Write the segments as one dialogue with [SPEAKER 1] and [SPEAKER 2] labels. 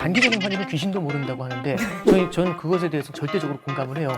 [SPEAKER 1] 단기적인 환율은 귀신도 모른다고 하는데 저는 그것에 대해서 절대적으로 공감을 해요.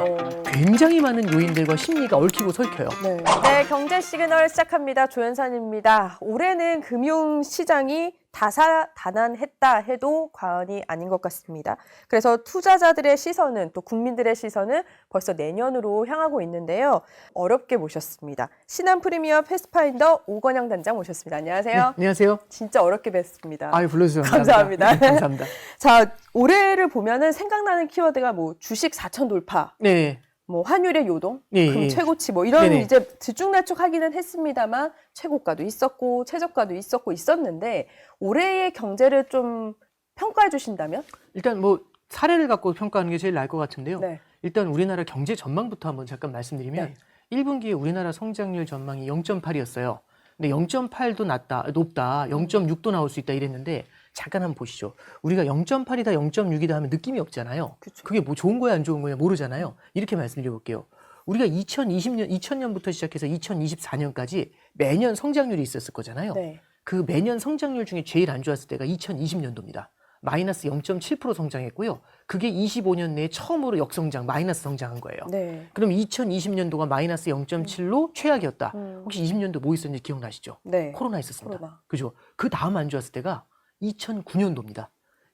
[SPEAKER 1] 굉장히 많은 요인들과 심리가 얽히고 설켜요.
[SPEAKER 2] 네, 경제 시그널 시작합니다. 조연산입니다. 올해는 금융시장이 다사다난했다 해도 과언이 아닌 것 같습니다. 그래서 투자자들의 시선은 또 국민들의 시선은 벌써 내년으로 향하고 있는데요. 어렵게 모셨습니다. 신한 프리미엄 패스파인더 오건영 단장 모셨습니다. 안녕하세요.
[SPEAKER 1] 네, 안녕하세요.
[SPEAKER 2] 진짜 어렵게 뵀습니다.
[SPEAKER 1] 아유, 불러주셔서
[SPEAKER 2] 감사합니다.
[SPEAKER 1] 네, 감사합니다.
[SPEAKER 2] 자, 올해를 보면은 생각나는 키워드가 뭐 주식 4천 돌파,
[SPEAKER 1] 네.
[SPEAKER 2] 뭐 환율의 요동,
[SPEAKER 1] 예,
[SPEAKER 2] 금
[SPEAKER 1] 예.
[SPEAKER 2] 최고치 뭐 이런
[SPEAKER 1] 네네.
[SPEAKER 2] 이제 들쭉날쭉하기는 했습니다만 최고가도 있었고 최저가도 있었는데 올해의 경제를 좀 평가해 주신다면?
[SPEAKER 1] 일단 뭐 사례를 갖고 평가하는 게 제일 나을 것 같은데요.
[SPEAKER 2] 네.
[SPEAKER 1] 일단 우리나라 경제 전망부터 한번 잠깐 말씀드리면
[SPEAKER 2] 네.
[SPEAKER 1] 1분기에 우리나라 성장률 전망이 0.8이었어요. 근데 0.8도 높다, 0.6도 나올 수 있다 이랬는데 잠깐 한번 보시죠. 우리가 0.8이다, 0.6이다 하면 느낌이 없잖아요.
[SPEAKER 2] 그쵸.
[SPEAKER 1] 그게 뭐 좋은 거야, 안 좋은 거야 모르잖아요. 이렇게 말씀드려 볼게요. 우리가 2000년부터 시작해서 2024년까지 매년 성장률이 있었을 거잖아요.
[SPEAKER 2] 네.
[SPEAKER 1] 그 매년 성장률 중에 제일 안 좋았을 때가 2020년도입니다. 마이너스 0.7% 성장했고요. 그게 25년 내에 처음으로 역성장, 마이너스 성장한 거예요.
[SPEAKER 2] 네.
[SPEAKER 1] 그럼 2020년도가 마이너스 0.7로 최악이었다. 혹시 20년도 뭐 있었는지 기억나시죠?
[SPEAKER 2] 네.
[SPEAKER 1] 코로나 있었습니다.
[SPEAKER 2] 코로나.
[SPEAKER 1] 그죠? 그 다음 안 좋았을 때가 2009년도입니다.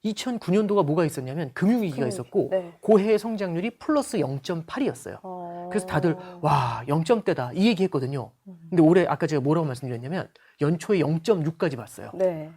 [SPEAKER 1] 2009년도가 뭐가 있었냐면 금융위기가 있었고
[SPEAKER 2] 네.
[SPEAKER 1] 고해 성장률이 플러스 0.8이었어요. 그래서 다들 와 0점대다 이 얘기했거든요. 근데 올해 아까 제가 뭐라고 말씀드렸냐면 연초에 0.6까지 봤어요.
[SPEAKER 2] 네.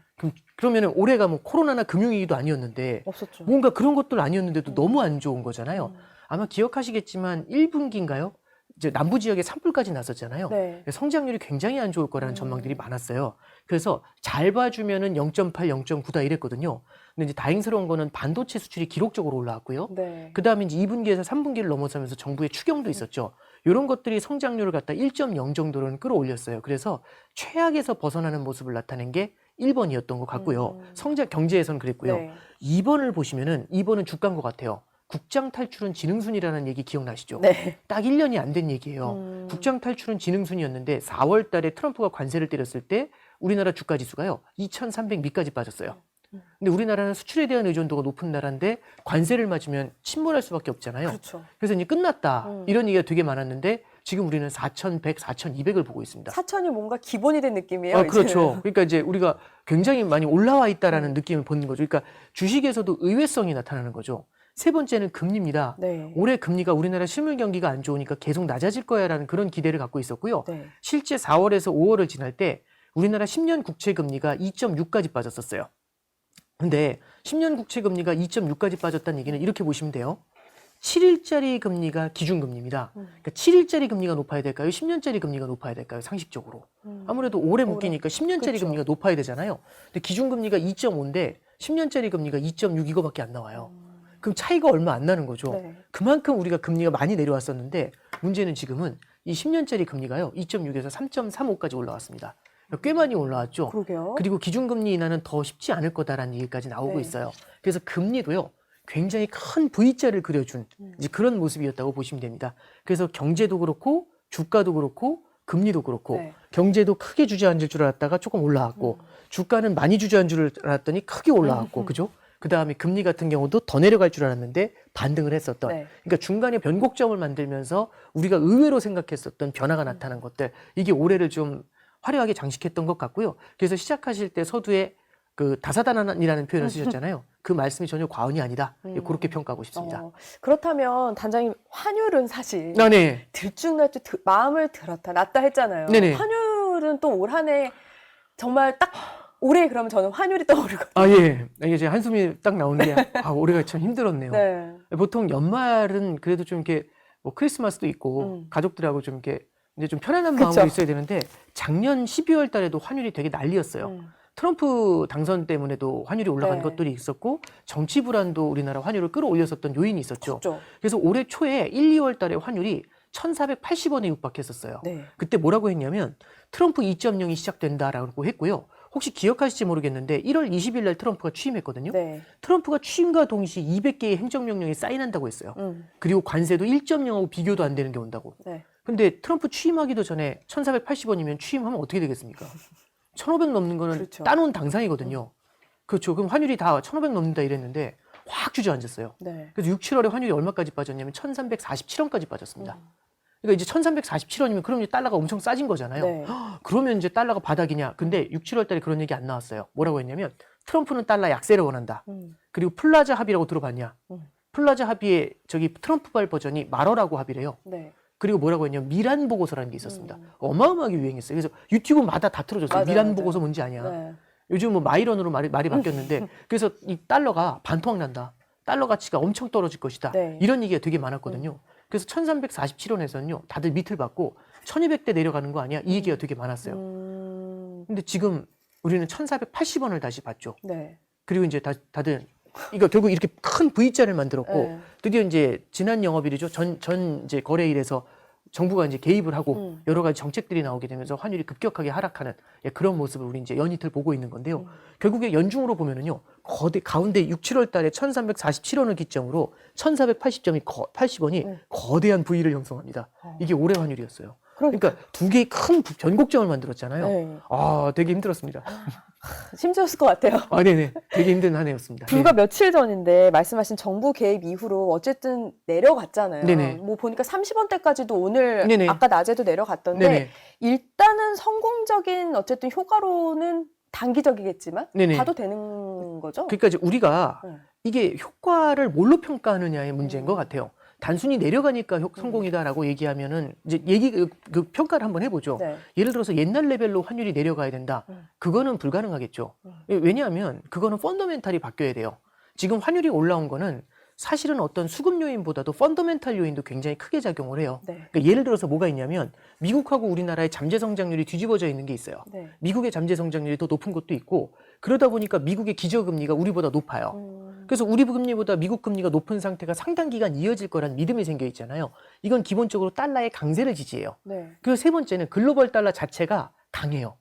[SPEAKER 1] 그러면은 올해가 뭐 코로나나 금융위기도 아니었는데
[SPEAKER 2] 없었죠.
[SPEAKER 1] 뭔가 그런 것들 아니었는데도 너무 안 좋은 거잖아요. 아마 기억하시겠지만 1분기인가요? 이제 남부 지역에 산불까지 났었잖아요.
[SPEAKER 2] 네.
[SPEAKER 1] 성장률이 굉장히 안 좋을 거라는 전망들이 많았어요. 그래서 잘 봐주면은 0.8, 0.9다 이랬거든요. 근데 이제 다행스러운 거는 반도체 수출이 기록적으로 올라왔고요.
[SPEAKER 2] 네.
[SPEAKER 1] 그 다음에 이제 2분기에서 3분기를 넘어서면서 정부의 추경도 있었죠. 이런 것들이 성장률을 갖다 1.0 정도로는 끌어올렸어요. 그래서 최악에서 벗어나는 모습을 나타낸 게 1번이었던 것 같고요. 성장 경제에서는 그랬고요.
[SPEAKER 2] 네.
[SPEAKER 1] 2번을 보시면은 2번은 주가인 것 같아요. 국장 탈출은 지능순이라는 얘기 기억나시죠?
[SPEAKER 2] 네.
[SPEAKER 1] 딱 1년이 안 된 얘기예요. 국장 탈출은 지능순이었는데 4월 달에 트럼프가 관세를 때렸을 때 우리나라 주가 지수가요. 2,300 미까지 빠졌어요. 근데 우리나라는 수출에 대한 의존도가 높은 나라인데 관세를 맞으면 침몰할 수밖에 없잖아요.
[SPEAKER 2] 그렇죠.
[SPEAKER 1] 그래서 이제 끝났다. 이런 얘기가 되게 많았는데 지금 우리는 4,100, 4,200을 보고 있습니다.
[SPEAKER 2] 4천이 뭔가 기본이 된 느낌이에요.
[SPEAKER 1] 아, 그렇죠.
[SPEAKER 2] 이제는.
[SPEAKER 1] 그러니까 이제 우리가 굉장히 많이 올라와 있다라는 느낌을 보는 거죠. 그러니까 주식에서도 의외성이 나타나는 거죠. 세 번째는 금리입니다.
[SPEAKER 2] 네.
[SPEAKER 1] 올해 금리가 우리나라 실물 경기가 안 좋으니까 계속 낮아질 거야라는 그런 기대를 갖고 있었고요.
[SPEAKER 2] 네.
[SPEAKER 1] 실제 4월에서 5월을 지날 때 우리나라 10년 국채 금리가 2.6까지 빠졌었어요. 근데 10년 국채 금리가 2.6까지 빠졌다는 얘기는 이렇게 보시면 돼요. 7일짜리 금리가 기준금리입니다. 그러니까 7일짜리 금리가 높아야 될까요? 10년짜리 금리가 높아야 될까요? 상식적으로. 아무래도 오래 묶이니까 10년짜리
[SPEAKER 2] 그쵸.
[SPEAKER 1] 금리가 높아야 되잖아요. 근데 기준금리가 2.5인데 10년짜리 금리가 2.6 이거밖에 안 나와요. 그럼 차이가 얼마 안 나는 거죠.
[SPEAKER 2] 네.
[SPEAKER 1] 그만큼 우리가 금리가 많이 내려왔었는데 문제는 지금은 이 10년짜리 금리가요. 2.6에서 3.35까지 올라왔습니다. 꽤 많이 올라왔죠.
[SPEAKER 2] 그러게요.
[SPEAKER 1] 그리고 기준금리 인하는 더 쉽지 않을 거다라는 얘기까지 나오고
[SPEAKER 2] 네.
[SPEAKER 1] 있어요. 그래서 금리도요. 굉장히 큰 V자를 그려준 이제 그런 모습이었다고 보시면 됩니다. 그래서 경제도 그렇고 주가도 그렇고 금리도 그렇고
[SPEAKER 2] 네.
[SPEAKER 1] 경제도 크게 주저앉을 줄 알았다가 조금 올라왔고 주가는 많이 주저앉을 줄 알았더니 크게 올라왔고 그죠? 그다음에 금리 같은 경우도 더 내려갈 줄 알았는데 반등을 했었던
[SPEAKER 2] 네.
[SPEAKER 1] 그러니까 중간에 변곡점을 만들면서 우리가 의외로 생각했었던 변화가 나타난 것들 이게 올해를 좀 화려하게 장식했던 것 같고요. 그래서 시작하실 때 서두에 그 다사다난이라는 표현을 쓰셨잖아요. 그 말씀이 전혀 과언이 아니다. 그렇게 평가하고 싶습니다.
[SPEAKER 2] 그렇다면 단장님 환율은 사실
[SPEAKER 1] 아, 네.
[SPEAKER 2] 들쭉날쭉 마음을 들었다 놨다 했잖아요.
[SPEAKER 1] 네네.
[SPEAKER 2] 환율은 또 올 한 해 정말 딱 올해 그러면 저는 환율이 떠오르거든요.
[SPEAKER 1] 아, 예. 이게 제 한숨이 딱 나오는 게 아, 올해가 참 힘들었네요.
[SPEAKER 2] 네.
[SPEAKER 1] 보통 연말은 그래도 좀 이렇게 뭐 크리스마스도 있고 가족들하고 좀 이렇게 이제 좀 편안한
[SPEAKER 2] 그쵸.
[SPEAKER 1] 마음으로 있어야 되는데 작년 12월 달에도 환율이 되게 난리였어요. 트럼프 당선 때문에도 환율이 올라간
[SPEAKER 2] 네.
[SPEAKER 1] 것들이 있었고 정치 불안도 우리나라 환율을 끌어올렸었던 요인이 있었죠.
[SPEAKER 2] 그렇죠.
[SPEAKER 1] 그래서 올해 초에 1, 2월 달에 환율이 1,480원에 육박했었어요.
[SPEAKER 2] 네.
[SPEAKER 1] 그때 뭐라고 했냐면 트럼프 2.0이 시작된다라고 했고요. 혹시 기억하실지 모르겠는데 1월 20일 날 트럼프가 취임했거든요.
[SPEAKER 2] 네.
[SPEAKER 1] 트럼프가 취임과 동시에 200개의 행정명령이 사인한다고 했어요. 그리고 관세도 1.0하고 비교도 안 되는 게 온다고.
[SPEAKER 2] 네.
[SPEAKER 1] 근데 트럼프 취임하기도 전에 1,480원이면 취임하면 어떻게 되겠습니까? 1,500 넘는 거는
[SPEAKER 2] 그렇죠.
[SPEAKER 1] 따놓은 당상이거든요. 그렇죠. 그럼 환율이 다 1,500 넘는다 이랬는데 확 주저앉았어요.
[SPEAKER 2] 네.
[SPEAKER 1] 그래서 6, 7월에 환율이 얼마까지 빠졌냐면 1,347원까지 빠졌습니다. 그러니까 이제 1,347원이면 그럼 이제 달러가 엄청 싸진 거잖아요.
[SPEAKER 2] 네.
[SPEAKER 1] 그러면 이제 달러가 바닥이냐. 근데 6, 7월 달에 그런 얘기 안 나왔어요. 뭐라고 했냐면 트럼프는 달러 약세를 원한다. 그리고 플라자 합의라고 들어봤냐. 플라자 합의의 저기 트럼프발 버전이 말어라고 합의래요.
[SPEAKER 2] 네.
[SPEAKER 1] 그리고 뭐라고 했냐면 미란 보고서라는 게 있었습니다. 어마어마하게 유행했어요. 그래서 유튜브마다 다 틀어줬어요.
[SPEAKER 2] 맞아요,
[SPEAKER 1] 미란
[SPEAKER 2] 맞아요.
[SPEAKER 1] 보고서 뭔지 아냐.
[SPEAKER 2] 네.
[SPEAKER 1] 요즘 뭐 마이런으로 말이 바뀌었는데 그래서 이 달러가 반토막 난다. 달러 가치가 엄청 떨어질 것이다.
[SPEAKER 2] 네.
[SPEAKER 1] 이런 얘기가 되게 많았거든요. 그래서 1347원에서는요. 다들 밑을 받고 1200대 내려가는 거 아니야? 이 얘기가 되게 많았어요. 근데 지금 우리는 1480원을 다시 받죠.
[SPEAKER 2] 네.
[SPEAKER 1] 그리고 이제 다들 이거 결국 이렇게 큰 V자를 만들었고
[SPEAKER 2] 네.
[SPEAKER 1] 드디어 이제 지난 영업일이죠. 전 이제 거래일에서 정부가 이제 개입을 하고 여러 가지 정책들이 나오게 되면서 환율이 급격하게 하락하는 그런 모습을 우리 이제 연이틀 보고 있는 건데요. 결국에 연중으로 보면은요. 가운데 6, 7월 달에 1347원을 기점으로 1480원이 거대한 V를 형성합니다. 이게 올해 환율이었어요. 그러니까 두 개의 큰 변곡점을 만들었잖아요.
[SPEAKER 2] 네.
[SPEAKER 1] 아, 되게 힘들었습니다.
[SPEAKER 2] 힘들었을 것 같아요.
[SPEAKER 1] 아, 네네. 되게 힘든 한 해였습니다.
[SPEAKER 2] 불과 며칠 전인데 말씀하신 정부 개입 이후로 어쨌든 내려갔잖아요.
[SPEAKER 1] 네네.
[SPEAKER 2] 뭐 보니까 30원대까지도 오늘
[SPEAKER 1] 네네.
[SPEAKER 2] 아까 낮에도 내려갔던데
[SPEAKER 1] 네네.
[SPEAKER 2] 일단은 성공적인 어쨌든 효과로는 단기적이겠지만
[SPEAKER 1] 네네.
[SPEAKER 2] 봐도 되는 거죠?
[SPEAKER 1] 그러니까 이제 우리가
[SPEAKER 2] 네.
[SPEAKER 1] 이게 효과를 뭘로 평가하느냐의 문제인 것 같아요. 단순히 내려가니까 성공이다라고 얘기하면은 이제 그 평가를 한번 해보죠.
[SPEAKER 2] 네.
[SPEAKER 1] 예를 들어서 옛날 레벨로 환율이 내려가야 된다. 그거는 불가능하겠죠. 왜냐하면 그거는 펀더멘탈이 바뀌어야 돼요. 지금 환율이 올라온 거는 사실은 어떤 수급 요인보다도 펀더멘탈 요인도 굉장히 크게 작용을 해요.
[SPEAKER 2] 네.
[SPEAKER 1] 그러니까 예를 들어서 뭐가 있냐면 미국하고 우리나라의 잠재 성장률이 뒤집어져 있는 게 있어요.
[SPEAKER 2] 네.
[SPEAKER 1] 미국의 잠재 성장률이 더 높은 것도 있고 그러다 보니까 미국의 기저금리가 우리보다 높아요. 그래서 우리 금리보다 미국 금리가 높은 상태가 상당 기간 이어질 거란 믿음이 생겨 있잖아요. 이건 기본적으로 달러의 강세를 지지해요.
[SPEAKER 2] 네.
[SPEAKER 1] 그리고 세 번째는 글로벌 달러 자체가 강해요.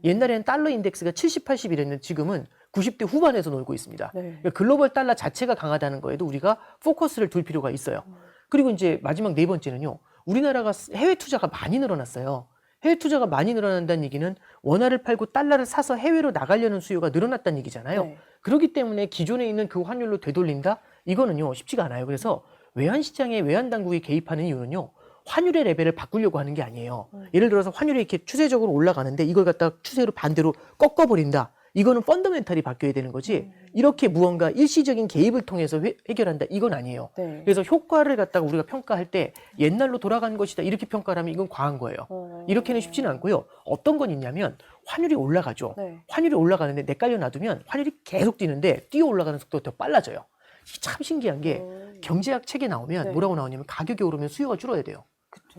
[SPEAKER 1] 옛날에는 달러 인덱스가 70, 80이랬는데 지금은 90대 후반에서 놀고 있습니다.
[SPEAKER 2] 네.
[SPEAKER 1] 그러니까 글로벌 달러 자체가 강하다는 거에도 우리가 포커스를 둘 필요가 있어요. 그리고 이제 마지막 네 번째는요. 우리나라가 해외 투자가 많이 늘어났어요. 해외 투자가 많이 늘어난다는 얘기는 원화를 팔고 달러를 사서 해외로 나가려는 수요가 늘어났다는 얘기잖아요.
[SPEAKER 2] 네.
[SPEAKER 1] 그렇기 때문에 기존에 있는 그 환율로 되돌린다? 이거는요 쉽지가 않아요. 그래서 외환시장에 외환당국이 개입하는 이유는요. 환율의 레벨을 바꾸려고 하는 게 아니에요. 예를 들어서 환율이 이렇게 추세적으로 올라가는데 이걸 갖다가 추세로 반대로 꺾어버린다. 이거는 펀더멘탈이 바뀌어야 되는 거지. 이렇게 무언가 일시적인 개입을 통해서 해결한다. 이건 아니에요.
[SPEAKER 2] 네.
[SPEAKER 1] 그래서 효과를 갖다가 우리가 평가할 때 옛날로 돌아간 것이다. 이렇게 평가를 하면 이건 과한 거예요. 이렇게는 쉽지는 않고요. 어떤 건 있냐면 환율이 올라가죠.
[SPEAKER 2] 네.
[SPEAKER 1] 환율이 올라가는데 내깔려 놔두면 환율이 계속 뛰는데 뛰어 올라가는 속도가 더 빨라져요. 이게 참 신기한 게 경제학 책에 나오면
[SPEAKER 2] 네.
[SPEAKER 1] 뭐라고 나오냐면 가격이 오르면 수요가 줄어야 돼요.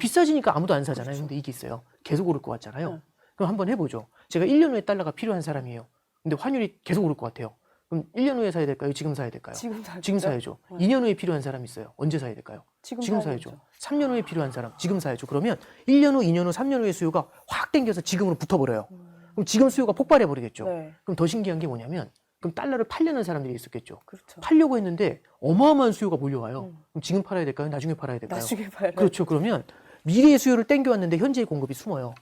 [SPEAKER 1] 비싸지니까 아무도 안 사잖아요. 근데 이게 있어요. 계속 오를 것 같잖아요. 그럼 한번 해보죠. 제가 1년 후에 달러가 필요한 사람이에요. 근데 환율이 계속 오를 것 같아요. 그럼 1년 후에 사야 될까요? 지금 사야 될까요? 지금 사야죠. 2년 후에 필요한 사람이 있어요. 언제 사야 될까요? 지금 사야죠. 3년 후에 필요한 사람 지금 사야죠. 그러면 1년 후, 2년 후, 3년 후의 수요가 확 땡겨서 지금으로 붙어버려요. 그럼 지금 수요가 폭발해 버리겠죠.
[SPEAKER 2] 네.
[SPEAKER 1] 그럼 더 신기한 게 뭐냐면 그럼 달러를 팔려는 사람들이 있었겠죠.
[SPEAKER 2] 그렇죠.
[SPEAKER 1] 팔려고 했는데 어마어마한 수요가 몰려와요. 그럼 지금 팔아야 될까요? 나중에 팔아야 될까요?
[SPEAKER 2] 나중에 봐야
[SPEAKER 1] 그렇죠. 그러면 미래의 수요를 땡겨왔는데 현재의 공급이 숨어요.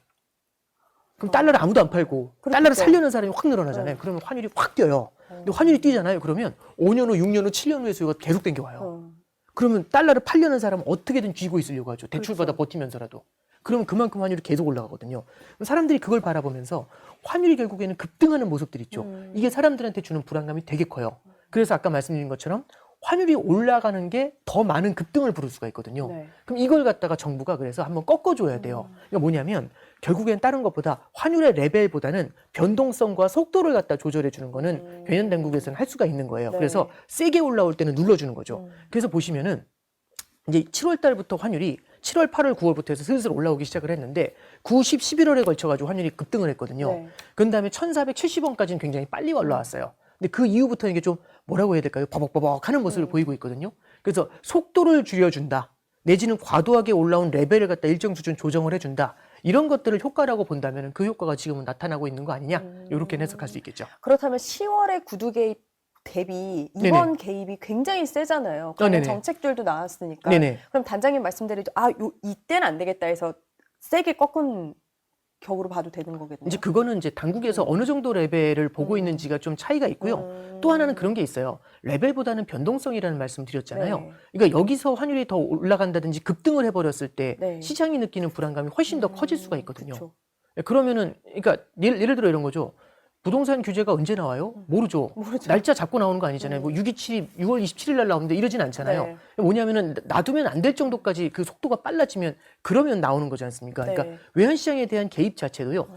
[SPEAKER 1] 그럼 달러를 아무도 안 팔고 달러를 살려는 사람이 확 늘어나잖아요. 그러면 환율이 확 뛰어요. 근데 환율이 뛰잖아요. 그러면 5년 후, 6년 후, 7년 후의 수요가 계속 땡겨와요. 그러면 달러를 팔려는 사람은 어떻게든 쥐고 있으려고 하죠. 대출받아 버티면서라도. 그러면 그만큼 환율이 계속 올라가거든요. 그럼 사람들이 그걸 바라보면서 환율이 결국에는 급등하는 모습들 있죠. 이게 사람들한테 주는 불안감이 되게 커요. 그래서 아까 말씀드린 것처럼 환율이 올라가는 게 더 많은 급등을 부를 수가 있거든요.
[SPEAKER 2] 네.
[SPEAKER 1] 그럼 이걸 갖다가 정부가 그래서 한번 꺾어줘야 돼요. 그러니까 뭐냐면 결국엔 다른 것보다 환율의 레벨보다는 변동성과 속도를 갖다 조절해 주는 거는 개념 당국에서는 할 수가 있는 거예요.
[SPEAKER 2] 네.
[SPEAKER 1] 그래서 세게 올라올 때는 눌러주는 거죠. 그래서 보시면은 이제 7월 달부터 환율이 7월, 8월, 9월부터 해서 슬슬 올라오기 시작을 했는데 9, 10, 11월에 걸쳐가지고 환율이 급등을 했거든요.
[SPEAKER 2] 네.
[SPEAKER 1] 그 다음에 1470원까지는 굉장히 빨리 올라왔어요. 근데 그 이후부터는 이게 좀 뭐라고 해야 될까요? 버벅버벅 하는 모습을 보이고 있거든요. 그래서 속도를 줄여준다. 내지는 과도하게 올라온 레벨을 갖다 일정 수준 조정을 해준다. 이런 것들을 효과라고 본다면 그 효과가 지금은 나타나고 있는 거 아니냐? 이렇게 해석할 수 있겠죠.
[SPEAKER 2] 그렇다면 10월의 구두 개입 대비 이번 개입이 굉장히 세잖아요. 그런
[SPEAKER 1] 네네.
[SPEAKER 2] 정책들도 나왔으니까.
[SPEAKER 1] 네네.
[SPEAKER 2] 그럼 단장님 말씀대로 이때는 안 되겠다 해서 세게 꺾은 격으로 봐도 되는 거겠네요.
[SPEAKER 1] 이제 그거는 이제 당국에서 어느 정도 레벨을 보고 있는지가 좀 차이가 있고요. 또 하나는 그런 게 있어요. 레벨보다는 변동성이라는 말씀 드렸잖아요.
[SPEAKER 2] 네.
[SPEAKER 1] 그러니까 여기서 환율이 더 올라간다든지 급등을 해버렸을 때
[SPEAKER 2] 네.
[SPEAKER 1] 시장이 느끼는 불안감이 훨씬 더 커질 수가 있거든요.
[SPEAKER 2] 그쵸.
[SPEAKER 1] 그러면은 그러니까 예를 들어 이런 거죠. 부동산 규제가 언제 나와요? 모르죠.
[SPEAKER 2] 모르죠.
[SPEAKER 1] 날짜 잡고 나오는 거 아니잖아요. 뭐 6월 27일 날 나오는데 이러진 않잖아요.
[SPEAKER 2] 네.
[SPEAKER 1] 뭐냐면은 놔두면 안 될 정도까지 그 속도가 빨라지면 그러면 나오는 거지 않습니까?
[SPEAKER 2] 네.
[SPEAKER 1] 그러니까 외환시장에 대한 개입 자체도요.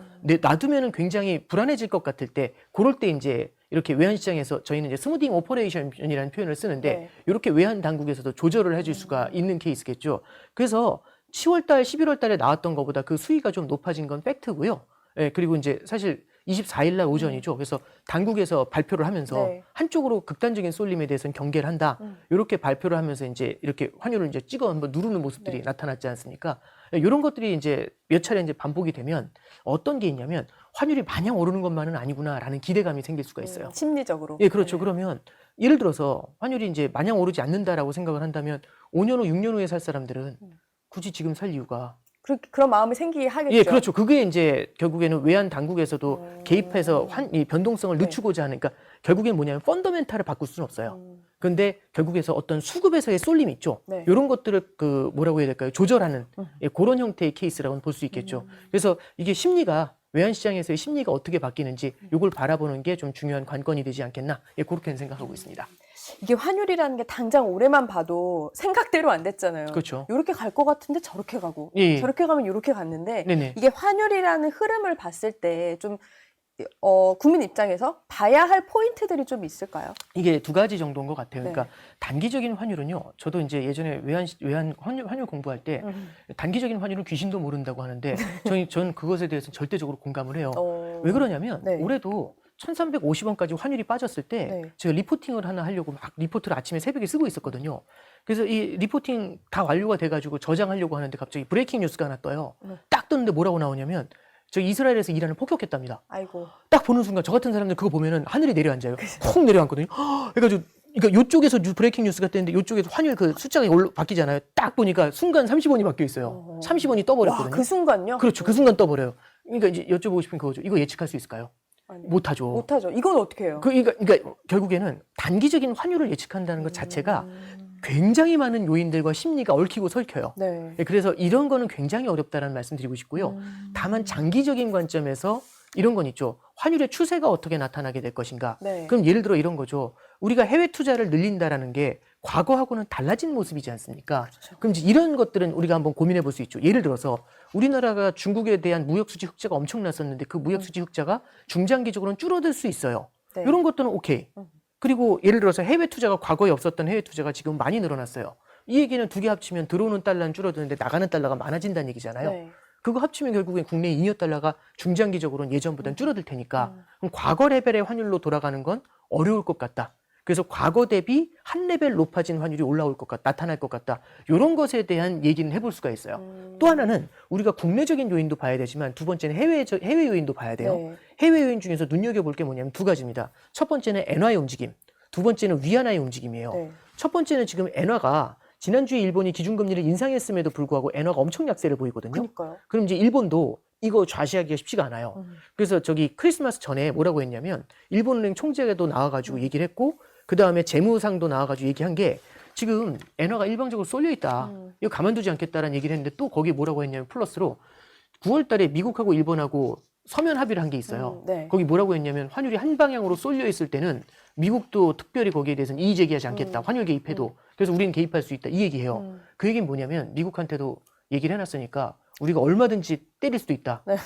[SPEAKER 1] 놔두면은 굉장히 불안해질 것 같을 때 그럴 때 이제 이렇게 외환시장에서 저희는 이제 스무딩 오퍼레이션이라는 표현을 쓰는데
[SPEAKER 2] 네.
[SPEAKER 1] 이렇게 외환 당국에서도 조절을 해줄 수가 있는 케이스겠죠. 그래서 10월 달, 11월 달에 나왔던 것보다 그 수위가 좀 높아진 건 팩트고요. 예, 그리고 이제 사실 24일 날 오전이죠. 그래서 당국에서 발표를 하면서
[SPEAKER 2] 네.
[SPEAKER 1] 한쪽으로 극단적인 쏠림에 대해서는 경계를 한다. 이렇게 발표를 하면서 이제 이렇게 환율을 이제 찍어 한번 누르는 모습들이
[SPEAKER 2] 네.
[SPEAKER 1] 나타났지 않습니까? 이런 것들이 이제 몇 차례 이제 반복이 되면 어떤 게 있냐면 환율이 마냥 오르는 것만은 아니구나라는 기대감이 생길 수가 있어요.
[SPEAKER 2] 심리적으로.
[SPEAKER 1] 예, 그렇죠.
[SPEAKER 2] 네.
[SPEAKER 1] 그러면 예를 들어서 환율이 이제 마냥 오르지 않는다라고 생각을 한다면 5년 후, 6년 후에 살 사람들은 굳이 지금 살 이유가
[SPEAKER 2] 그런 마음이 생기게 하겠죠.
[SPEAKER 1] 예, 그렇죠. 그게 이제 결국에는 외환 당국에서도 개입해서 이 변동성을
[SPEAKER 2] 네.
[SPEAKER 1] 늦추고자 하니까 결국엔 뭐냐면 펀더멘탈을 바꿀 수는 없어요. 근데 결국에서 어떤 수급에서의 쏠림이 있죠.
[SPEAKER 2] 네.
[SPEAKER 1] 이런 것들을 그 뭐라고 해야 될까요? 조절하는 예, 그런 형태의 케이스라고는 볼 수 있겠죠. 그래서 이게 심리가 외환 시장에서의 심리가 어떻게 바뀌는지 이걸 바라보는 게 좀 중요한 관건이 되지 않겠나? 예, 그렇게 생각하고 있습니다.
[SPEAKER 2] 이게 환율이라는 게 당장 올해만 봐도 생각대로 안 됐잖아요.
[SPEAKER 1] 그렇죠.
[SPEAKER 2] 이렇게 갈 것 같은데 저렇게 가고
[SPEAKER 1] 예.
[SPEAKER 2] 저렇게 가면 이렇게 갔는데
[SPEAKER 1] 네네.
[SPEAKER 2] 이게 환율이라는 흐름을 봤을 때 좀 국민 입장에서 봐야 할 포인트들이 좀 있을까요?
[SPEAKER 1] 이게 두 가지 정도인 것 같아요.
[SPEAKER 2] 네.
[SPEAKER 1] 그러니까 단기적인 환율은요. 저도 이제 예전에 외환 환율 공부할 때 단기적인 환율은 귀신도 모른다고 하는데 전 그것에 대해서 절대적으로 공감을 해요. 왜 그러냐면
[SPEAKER 2] 네.
[SPEAKER 1] 올해도 1,350원까지 환율이 빠졌을 때
[SPEAKER 2] 네.
[SPEAKER 1] 제가 리포팅을 하나 하려고 막 리포트를 아침에 새벽에 쓰고 있었거든요. 그래서 이 리포팅 다 완료가 돼가지고 저장하려고 하는데 갑자기 브레이킹 뉴스가 하나 떠요. 딱 떴는데 뭐라고 나오냐면 저 이스라엘에서 이란을 폭격했답니다.
[SPEAKER 2] 아이고.
[SPEAKER 1] 딱 보는 순간 저 같은 사람들 그거 보면은 하늘이 내려앉아요. 콩 내려앉거든요. 그래가지고 그러니까 이쪽에서 브레이킹 뉴스가 뜨는데 이쪽에서 환율 그 숫자가 바뀌잖아요. 딱 보니까 순간 30원이 바뀌어 있어요. 30원이 떠버렸거든요.
[SPEAKER 2] 와, 그 순간요?
[SPEAKER 1] 그렇죠. 그 순간 떠버려요. 그러니까 이제 여쭤보고 싶은 그거죠. 이거 예측할 수 있을까요?
[SPEAKER 2] 아니,
[SPEAKER 1] 못하죠.
[SPEAKER 2] 못하죠. 이건 어떻게 해요?
[SPEAKER 1] 그러니까 결국에는 단기적인 환율을 예측한다는 것 자체가 굉장히 많은 요인들과 심리가 얽히고 설켜요.
[SPEAKER 2] 네.
[SPEAKER 1] 그래서 이런 거는 굉장히 어렵다는 말씀 드리고 싶고요. 다만 장기적인 관점에서 이런 건 있죠. 환율의 추세가 어떻게 나타나게 될 것인가.
[SPEAKER 2] 네.
[SPEAKER 1] 그럼 예를 들어 이런 거죠. 우리가 해외 투자를 늘린다라는 게 과거하고는 달라진 모습이지 않습니까?
[SPEAKER 2] 그렇죠.
[SPEAKER 1] 그럼 이제 이런 것들은 우리가 한번 고민해 볼 수 있죠. 예를 들어서 우리나라가 중국에 대한 무역 수지 흑자가 엄청났었는데 그 무역 수지 흑자가 중장기적으로는 줄어들 수 있어요.
[SPEAKER 2] 네.
[SPEAKER 1] 이런 것들은 오케이. 그리고 예를 들어서 해외 투자가 과거에 없었던 해외 투자가 지금 많이 늘어났어요. 이 얘기는 두 개 합치면 들어오는 달러는 줄어드는데 나가는 달러가 많아진다는 얘기잖아요.
[SPEAKER 2] 네.
[SPEAKER 1] 그거 합치면 결국엔 국내 잉여 달러가 중장기적으로는 예전보다는 줄어들 테니까 그럼 과거 레벨의 환율로 돌아가는 건 어려울 것 같다. 그래서 과거 대비 한 레벨 높아진 환율이 올라올 것 같다, 나타날 것 같다. 이런 것에 대한 얘기는 해볼 수가 있어요. 또 하나는 우리가 국내적인 요인도 봐야 되지만 두 번째는 해외 요인도 봐야 돼요.
[SPEAKER 2] 네.
[SPEAKER 1] 해외 요인 중에서 눈여겨볼 게 뭐냐면 두 가지입니다. 첫 번째는 엔화의 움직임, 두 번째는 위안화의 움직임이에요.
[SPEAKER 2] 네.
[SPEAKER 1] 첫 번째는 지금 엔화가 지난주에 일본이 기준금리를 인상했음에도 불구하고 엔화가 엄청 약세를 보이거든요.
[SPEAKER 2] 그러니까요.
[SPEAKER 1] 그럼 이제 일본도 이거 좌시하기가 쉽지가 않아요. 그래서 저기 크리스마스 전에 뭐라고 했냐면 일본은행 총재도 나와가지고 얘기를 했고 그 다음에 재무상도 나와가지고 얘기한 게 지금 엔화가 일방적으로 쏠려 있다. 이거 가만두지 않겠다라는 얘기를 했는데 또 거기 뭐라고 했냐면 플러스로 9월 달에 미국하고 일본하고 서면 합의를 한 게 있어요.
[SPEAKER 2] 네.
[SPEAKER 1] 거기 뭐라고 했냐면 환율이 한 방향으로 쏠려 있을 때는 미국도 특별히 거기에 대해서는 이의 제기하지 않겠다. 환율 개입해도. 그래서 우리는 개입할 수 있다. 이 얘기해요. 그 얘기는 뭐냐면 미국한테도 얘기를 해놨으니까 우리가 얼마든지 때릴 수도 있다.
[SPEAKER 2] 네.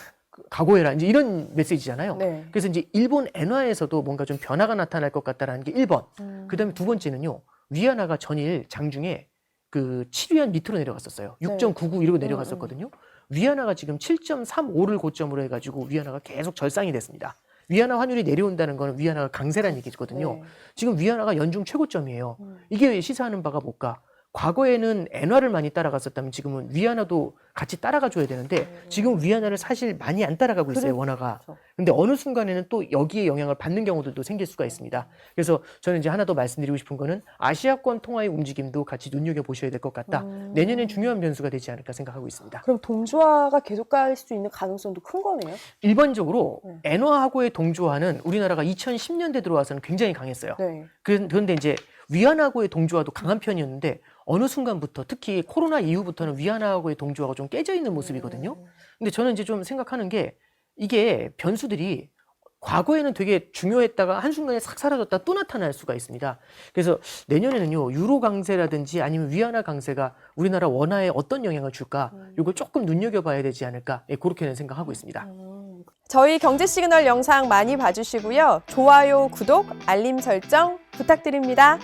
[SPEAKER 1] 각오해라. 이제 이런 메시지잖아요.
[SPEAKER 2] 네.
[SPEAKER 1] 그래서 이제 일본 엔화에서도 뭔가 좀 변화가 나타날 것 같다라는 게 1번. 그다음에 두 번째는요. 위안화가 전일 장중에 그 7위안 밑으로 내려갔었어요. 6.99 이러고 내려갔었거든요. 위안화가 지금 7.35를 고점으로 해가지고 위안화가 계속 절상이 됐습니다. 위안화 환율이 내려온다는 거는 위안화가 강세라는 얘기거든요.
[SPEAKER 2] 네.
[SPEAKER 1] 지금 위안화가 연중 최고점이에요. 이게 시사하는 바가 뭘까? 과거에는 엔화를 많이 따라갔었다면 지금은 위안화도 같이 따라가 줘야 되는데 지금 위안화를 사실 많이 안 따라가고 있어요, 원화가.
[SPEAKER 2] 그렇죠.
[SPEAKER 1] 근데 어느 순간에는 또 여기에 영향을 받는 경우들도 생길 수가 있습니다. 그래서 저는 이제 하나 더 말씀드리고 싶은 거는 아시아권 통화의 움직임도 같이 눈여겨보셔야 될 것 같다. 내년엔 중요한 변수가 되지 않을까 생각하고 있습니다.
[SPEAKER 2] 그럼 동조화가 계속 갈 수 있는 가능성도 큰 거네요.
[SPEAKER 1] 일반적으로 엔화하고의 동조화는 우리나라가 2010년대 들어와서는 굉장히 강했어요.
[SPEAKER 2] 네.
[SPEAKER 1] 그런데 이제 위안화하고의 동조화도 강한 편이었는데 어느 순간부터 특히 코로나 이후부터는 위안화하고의 동조화가 좀 깨져 있는 모습이거든요. 근데 저는 이제 좀 생각하는 게 이게 변수들이 과거에는 되게 중요했다가 한순간에 싹 사라졌다 또 나타날 수가 있습니다. 그래서 내년에는요, 유로 강세라든지 아니면 위안화 강세가 우리나라 원화에 어떤 영향을 줄까, 이걸 조금 눈여겨봐야 되지 않을까, 예, 그렇게는 생각하고 있습니다.
[SPEAKER 2] 저희 경제 시그널 영상 많이 봐주시고요. 좋아요, 구독, 알림 설정 부탁드립니다.